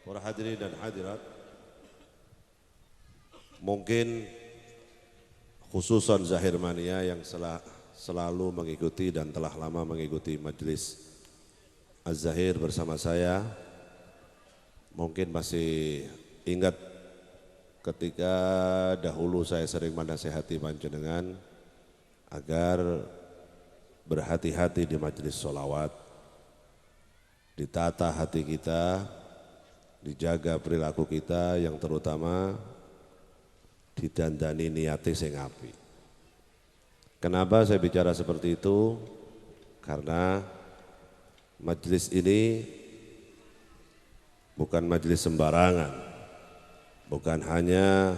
Para hadirin dan hadirat, mungkin khususan Zahir Mania yang selalu mengikuti dan telah lama mengikuti majelis Az-Zahir bersama saya, mungkin masih ingat ketika dahulu saya sering menasihati panjenengan agar berhati-hati di majelis sholawat, ditata hati kita, dijaga perilaku kita, yang terutama didandani niati sing apik. Kenapa saya bicara seperti itu? Karena majelis ini bukan majelis sembarangan, bukan hanya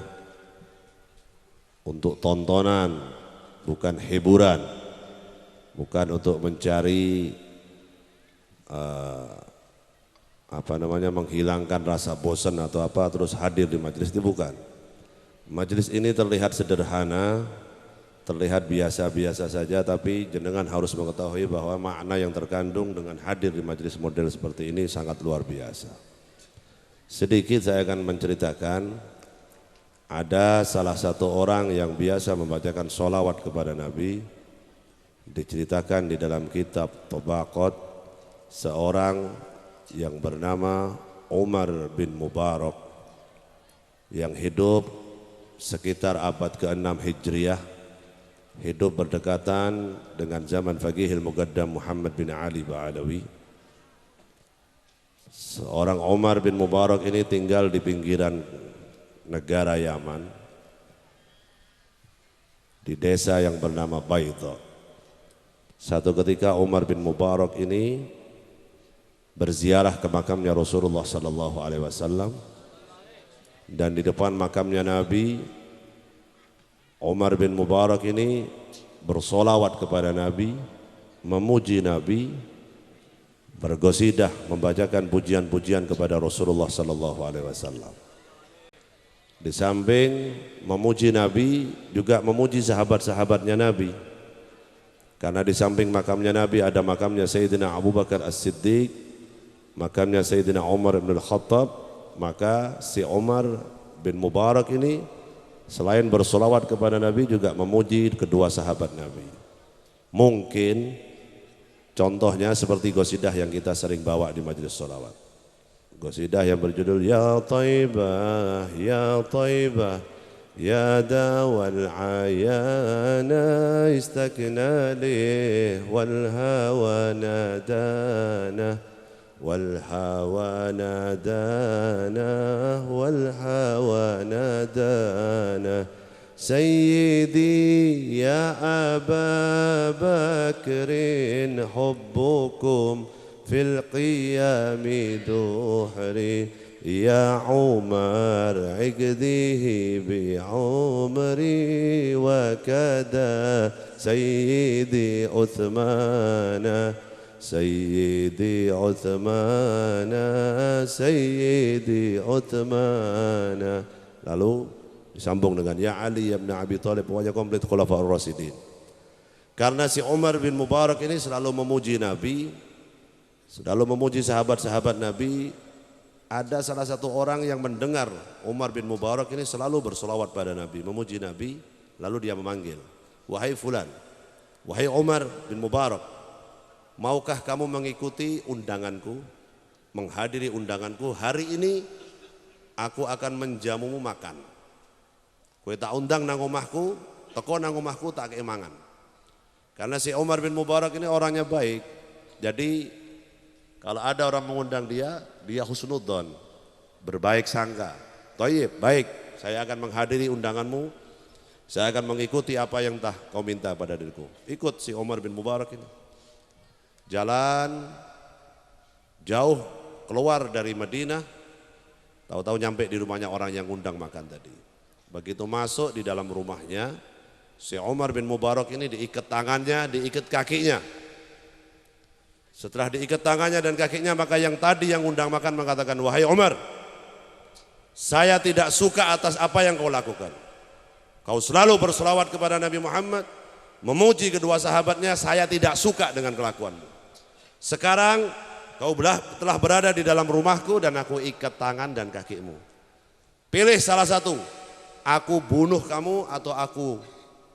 untuk tontonan, bukan hiburan, bukan untuk mencari menghilangkan rasa bosan atau apa terus hadir di majelis itu, bukan. Majelis ini terlihat sederhana, terlihat biasa-biasa saja, tapi jenengan harus mengetahui bahwa makna yang terkandung dengan hadir di majelis model seperti ini sangat luar biasa. Sedikit saya akan menceritakan, ada salah satu orang yang biasa membacakan sholawat kepada Nabi, diceritakan di dalam kitab Tabaqat, seorang yang bernama Umar bin Mubarak yang hidup sekitar abad ke-6 Hijriah, hidup berdekatan dengan zaman Faqihil Muqaddam Muhammad bin Ali Ba'alawi. Seorang Umar bin Mubarak ini tinggal di pinggiran negara Yaman, di desa yang bernama Baidha. Satu ketika Umar bin Mubarak ini berziarah ke makamnya Rasulullah sallallahu alaihi wasallam, dan di depan makamnya Nabi, Umar bin Mubarak ini bersolawat kepada Nabi, memuji Nabi, bergosidah membacakan pujian-pujian kepada Rasulullah sallallahu alaihi wasallam. Di samping memuji Nabi, juga memuji sahabat-sahabatnya Nabi. Karena di samping makamnya Nabi ada makamnya Sayyidina Abu Bakar As-Siddiq, makamnya Sayyidina Umar bin Al-Khattab. Maka si Umar bin Mubarak ini selain bersolawat kepada Nabi juga memuji kedua sahabat Nabi. Mungkin contohnya seperti gosidah yang kita sering bawa di majelis solawat. Gosidah yang berjudul Ya Taibah, Ya Taibah, Ya dawal ayana istakna lih wal hawa nadana والهوى نادانا والهوى نادانا سيدي يا أبا بكر حبكم في القيام دحري يا عمر عقده بعمري وكذا سيدي عثمان Sayyidi Uthman, Sayyidi Uthman. Lalu disambung dengan Ya Ali ibn Abi Thalib, pokoknya komplit Khulafaur Rasyidin. Karena si Umar bin Mubarak ini selalu memuji Nabi, selalu memuji sahabat-sahabat Nabi. Ada salah satu orang yang mendengar Umar bin Mubarak ini selalu bersolawat pada Nabi, memuji Nabi. Lalu dia memanggil, wahai fulan, wahai Umar bin Mubarak, maukah kamu mengikuti undanganku, menghadiri undanganku? Hari ini aku akan menjamumu makan. Kowe tak undang nang omahku, teko nang omahku tak kei mangan. Karena si Umar bin Mubarak ini orangnya baik. Jadi kalau ada orang mengundang dia, dia husnudzon, berbaik sangka. Thayyib, baik, saya akan menghadiri undanganmu. Saya akan mengikuti apa yang kau minta pada diriku. Ikut si Umar bin Mubarak ini. Jalan jauh keluar dari Madinah, tahu-tahu nyampe di rumahnya orang yang undang makan tadi. Begitu masuk di dalam rumahnya, si Umar bin Mubarak ini diikat tangannya, diikat kakinya. Setelah diikat tangannya dan kakinya, maka yang tadi yang undang makan mengatakan, wahai Umar, saya tidak suka atas apa yang kau lakukan. Kau selalu berselawat kepada Nabi Muhammad, memuji kedua sahabatnya, saya tidak suka dengan kelakuanmu. Sekarang kau telah berada di dalam rumahku dan aku ikat tangan dan kakimu. Pilih salah satu, aku bunuh kamu atau aku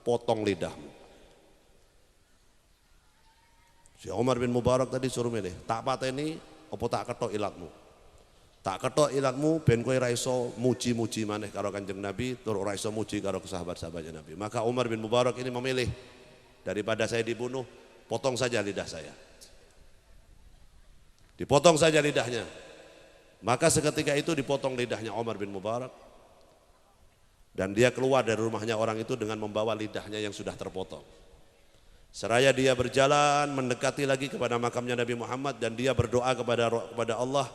potong lidahmu. Si Umar bin Mubarak tadi suruh milih, tak pateni apa tak ketok ilatmu. Tak ketok ilatmu ben kowe ra iso muji-muji maneh karo Kanjeng Nabi, tur ora iso muji karo sahabat-sahabatnya Nabi. Maka Umar bin Mubarak ini memilih, daripada saya dibunuh, potong saja lidah saya. Dipotong saja lidahnya. Maka seketika itu dipotong lidahnya Umar bin Mubarak. Dan dia keluar dari rumahnya orang itu dengan membawa lidahnya yang sudah terpotong. Seraya dia berjalan mendekati lagi kepada makamnya Nabi Muhammad dan dia berdoa kepada Allah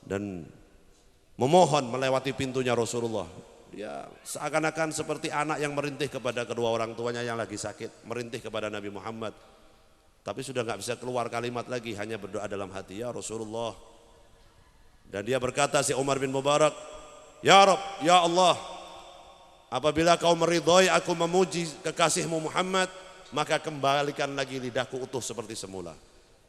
dan memohon melewati pintunya Rasulullah. Dia seakan-akan seperti anak yang merintih kepada kedua orang tuanya yang lagi sakit, merintih kepada Nabi Muhammad. Tapi sudah nggak bisa keluar kalimat lagi, hanya berdoa dalam hati, ya Rasulullah. Dan dia berkata, si Umar bin Mubarak, ya Rabb, ya Allah, apabila kau meridhoi aku memuji kekasihmu Muhammad, maka kembalikan lagi lidahku utuh seperti semula.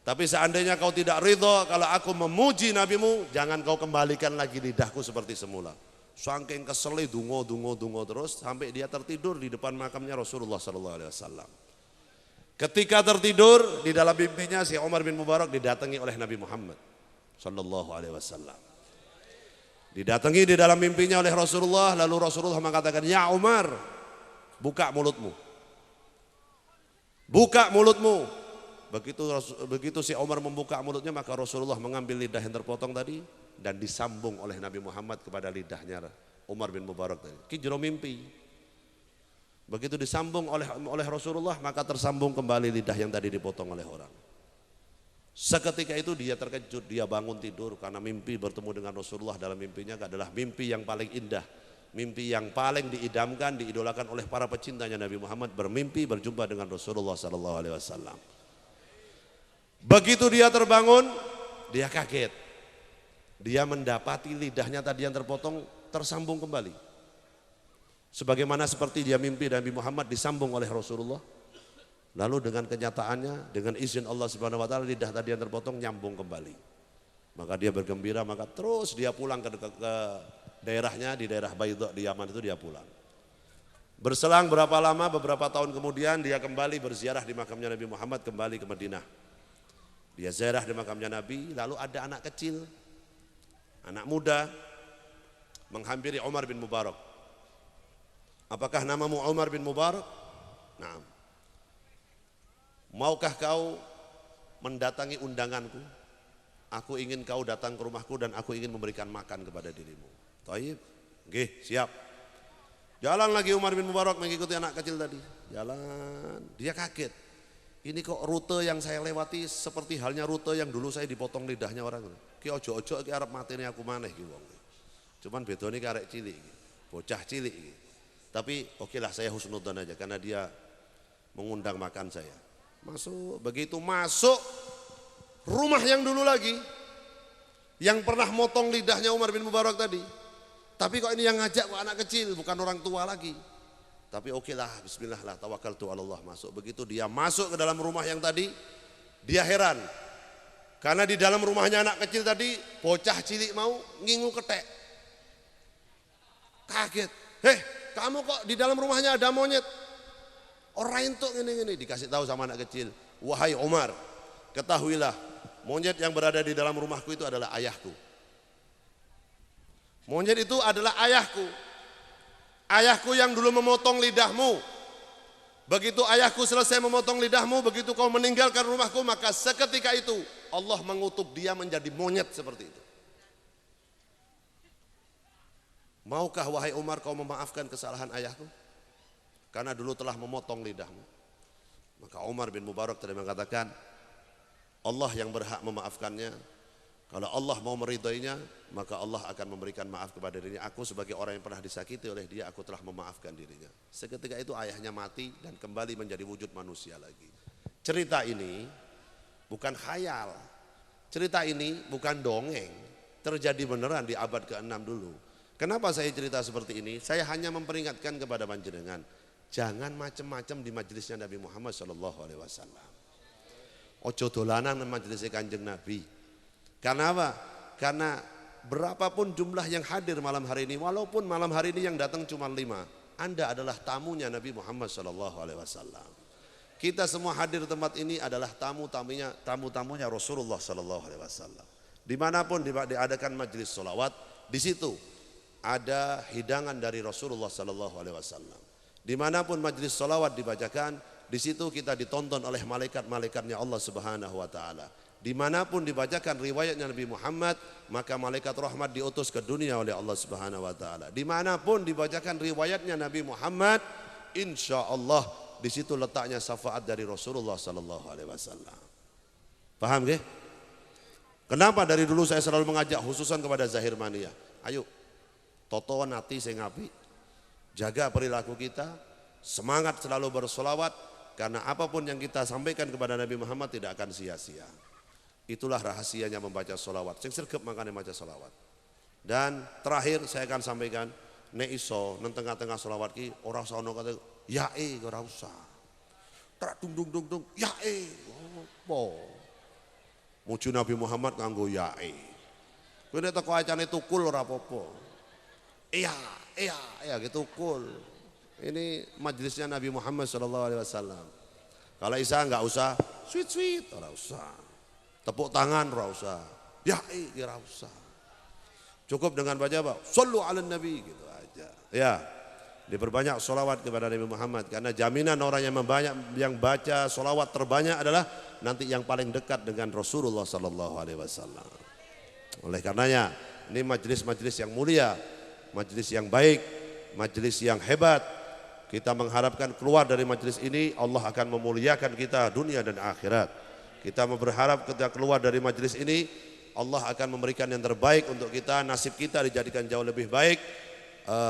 Tapi seandainya kau tidak ridho kalau aku memuji nabimu, jangan kau kembalikan lagi lidahku seperti semula. Saking keseli dungo terus sampai dia tertidur di depan makamnya Rasulullah SAW. Ketika tertidur di dalam mimpinya si Umar bin Mubarak didatangi oleh Nabi Muhammad SAW. Didatangi di dalam mimpinya oleh Rasulullah, lalu Rasulullah mengatakan, ya Umar, buka mulutmu. Buka mulutmu. Begitu si Umar membuka mulutnya, maka Rasulullah mengambil lidah yang terpotong tadi dan disambung oleh Nabi Muhammad kepada lidahnya Umar bin Mubarak tadi. Ki jero mimpi. Begitu disambung oleh Rasulullah, maka tersambung kembali lidah yang tadi dipotong oleh orang. Seketika itu dia terkejut, dia bangun tidur karena mimpi bertemu dengan Rasulullah dalam mimpinya adalah mimpi yang paling indah. Mimpi yang paling diidamkan, diidolakan oleh para pecintanya Nabi Muhammad, bermimpi berjumpa dengan Rasulullah SAW. Begitu dia terbangun, dia kaget. Dia mendapati lidahnya tadi yang terpotong tersambung kembali. Sebagaimana seperti dia mimpi Nabi Muhammad disambung oleh Rasulullah. Lalu dengan kenyataannya, dengan izin Allah Subhanahu wa taala, lidah tadi yang terpotong nyambung kembali. Maka dia bergembira, maka terus dia pulang ke daerahnya, di daerah Baidha di Yaman itu dia pulang. Berselang berapa lama, beberapa tahun kemudian dia kembali berziarah di makamnya Nabi Muhammad, kembali ke Madinah. Dia ziarah di makamnya Nabi, lalu ada anak kecil, anak muda menghampiri Umar bin Mubarak. Apakah namamu Umar bin Mubarak? Nah, maukah kau mendatangi undanganku? Aku ingin kau datang ke rumahku dan aku ingin memberikan makan kepada dirimu. Taib, nggih, siap. Jalan lagi Umar bin Mubarak mengikuti anak kecil tadi. Jalan, dia kaget. Ini kok rute yang saya lewati seperti halnya rute yang dulu saya dipotong lidahnya orang. Ki ojo-ojo ki arep mateni aku maneh ki wong. Cuman bedone ki arek cilik iki, bocah cilik iki. Tapi okelah saya husnudzon aja karena dia mengundang makan saya. Masuk, begitu masuk rumah yang dulu lagi, yang pernah motong lidahnya Umar bin Mubarak tadi. Tapi kok ini yang ngajak kok anak kecil, bukan orang tua lagi. Tapi okelah, bismillah lah, tawakkaltu ala Allah, masuk. Begitu dia masuk ke dalam rumah yang tadi, dia heran. Karena di dalam rumahnya anak kecil tadi, bocah cilik mau ngingu ketek. Kaget, kamu kok di dalam rumahnya ada monyet? Orang itu gini-gini, dikasih tahu sama anak kecil. Wahai Umar, ketahuilah, monyet yang berada di dalam rumahku itu adalah ayahku. Monyet itu adalah ayahku. Ayahku yang dulu memotong lidahmu. Begitu ayahku selesai memotong lidahmu, begitu kau meninggalkan rumahku, maka seketika itu Allah mengutuk dia menjadi monyet seperti itu. Maukah wahai Umar kau memaafkan kesalahan ayahku? Karena dulu telah memotong lidahmu. Maka Umar bin Mubarak tadi mengatakan, Allah yang berhak memaafkannya. Kalau Allah mau meridhoinya, maka Allah akan memberikan maaf kepada dirinya. Aku sebagai orang yang pernah disakiti oleh dia, aku telah memaafkan dirinya. Seketika itu ayahnya mati dan kembali menjadi wujud manusia lagi. Cerita ini bukan khayal. Cerita ini bukan dongeng. Terjadi beneran di abad ke-6 dulu. Kenapa saya cerita seperti ini? Saya hanya memperingatkan kepada panjenengan, jangan macam-macam di majelisnya Nabi Muhammad SAW. Ojo dolanan majelisnya Kanjeng Nabi. Karena apa? Karena berapapun jumlah yang hadir malam hari ini, walaupun malam hari ini yang datang cuma 5, Anda adalah tamunya Nabi Muhammad SAW. Kita semua hadir tempat ini adalah tamu-tamunya Rasulullah SAW. Dimanapun diadakan majelis sholawat, di situ ada hidangan dari Rasulullah SAW. Dimanapun majelis sholawat dibacakan, di situ kita ditonton oleh malaikat-malaikatnya Allah Subhanahu Wa Taala. Dimanapun dibacakan riwayatnya Nabi Muhammad, maka malaikat rahmat diutus ke dunia oleh Allah Subhanahu Wa Taala. Dimanapun dibacakan riwayatnya Nabi Muhammad, insya Allah di situ letaknya syafaat dari Rasulullah Sallallahu Alaihi Wasallam. Paham ke? Kenapa dari dulu saya selalu mengajak khususan kepada Zahir Mania, ayo totoan hati sing apik, jaga perilaku kita, semangat selalu bersolawat, karena apapun yang kita sampaikan kepada Nabi Muhammad tidak akan sia-sia. Itulah rahasianya membaca solawat. Sing sregep makanya baca solawat. Dan terakhir saya akan sampaikan, nek iso nang tengah-tengah solawat ki ora usah ono kata yae, ora usah. Trak dung dung dung dung yae. Opo? Muju Nabi Muhammad nganggo yae. Kowe nek teko acane tukul ora apa-apa. Iya gitu tukul. Ini majelisnya Nabi Muhammad SAW. Kalau Isa enggak usah sweet ora usah. Tepuk tangan ora usah. Yae ora usah. Cukup dengan baca apa? Shallu 'alan nabi gitu aja. Ya. Diperbanyak sholawat kepada Nabi Muhammad, karena jaminan orang yang baca sholawat terbanyak adalah nanti yang paling dekat dengan Rasulullah Sallallahu Alaihi Wasallam. Oleh karenanya ini majelis-majelis yang mulia, majelis yang baik, majelis yang hebat. Kita mengharapkan keluar dari majelis ini Allah akan memuliakan kita dunia dan akhirat. Kita berharap ketika keluar dari majelis ini Allah akan memberikan yang terbaik untuk kita, nasib kita dijadikan jauh lebih baik,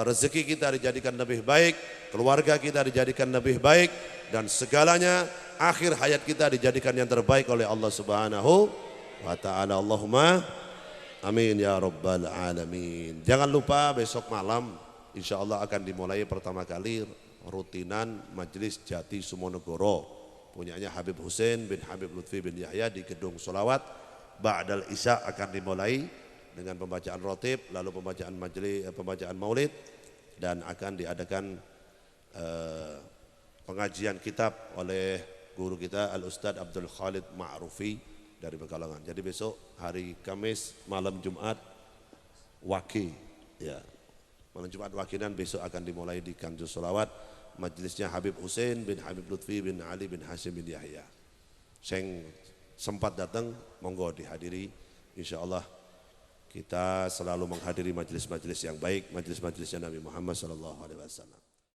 rezeki kita dijadikan lebih baik, keluarga kita dijadikan lebih baik, dan segalanya akhir hayat kita dijadikan yang terbaik oleh Allah Subhanahu wa Ta'ala. Allahumma amin ya rabbal alamin. Jangan lupa besok malam insya Allah akan dimulai pertama kali rutinan majelis Jati Sumonegoro punyanya Habib Hussein bin Habib Lutfi bin Yahya di Gedung Sholawat. Ba'dal Isya akan dimulai dengan pembacaan rotib, lalu pembacaan maulid, dan akan diadakan pengajian kitab oleh guru kita Al-Ustadz Abdul Khalid Ma'rufi dari Pekalongan. Jadi besok hari Kamis malam Jumat Waki, ya, malam Jumat Wakinan besok akan dimulai di Kanjur Sholawat, majelisnya Habib Hussein bin Habib Lutfi bin Ali bin Hashim bin Yahya. Seng sempat datang monggo dihadiri. Insya Allah kita selalu menghadiri majelis-majelis yang baik, majelis-majelisnya Nabi Muhammad SAW.